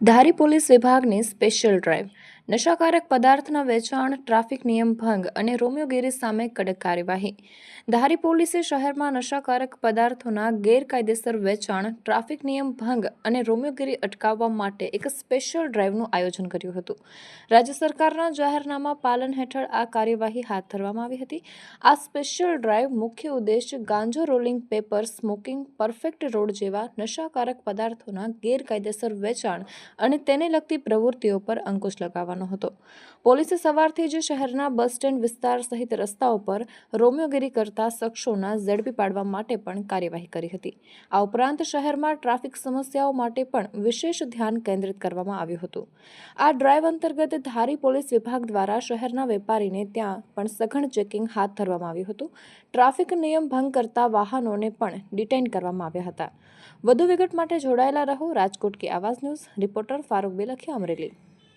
ધારી police વિભાગની special drive નશાકારક પદાર્થના વેચાણ, ટ્રાફિક નિયમ ભંગ અને રોમિયોગીરી સામે કડક કાર્યવાહી. ધારી પોલીસે શહેરમાં નશાકારક પદાર્થોના ગેરકાયદેસર વેચાણ, ટ્રાફિક નિયમ ભંગ અને રોમિયોગીરી અટકાવવા માટે એક સ્પેશિયલ ડ્રાઈવનું આયોજન કર્યું હતું. રાજ્ય સરકારના જાહેરનામા પાલન હેઠળ આ કાર્યવાહી હાથ ધરવામાં આવી હતી. આ સ્પેશિયલ ડ્રાઈવ મુખ્ય ઉદ્દેશ ગાંજો, rolling paper, smoking, perfect road જેવા નશાકારક પદાર્થોના ગેરકાયદેસર વેચાણ અને તેને લગતી પ્રવૃત્તિઓ પર અંકુશ લગાવવાનો હતો. પોલીસે સવારથી જ શહેરના બસ સ્ટેન્ડ વિસ્તાર સહિત રસ્તાઓ પર રોમિયોગીરી કરતા શખ્સોના ઝડપી પાડવા માટે પણ કાર્યવાહી કરી હતી. આ ઉપરાંત શહેરમાં ટ્રાફિક સમસ્યાઓ માટે પણ વિશેષ ધ્યાન કેન્દ્રિત કરવામાં આવ્યું હતું. આ ડ્રાઈવ અંતર્ગત ધારી પોલીસ વિભાગ દ્વારા શહેરના વેપારીને ત્યાં પણ સઘન ચેકિંગ હાથ ધરવામાં આવ્યું હતું. ટ્રાફિક નિયમ ભંગ કરતા વાહનોને પણ ડિટેઇન કરવામાં આવ્યા હતા. વધુ વિગત માટે જોડાયેલા રહો રાજકોટ की आवाज न्यूज़. रिपोर्टर फारूक बेलखिया, अमरेली.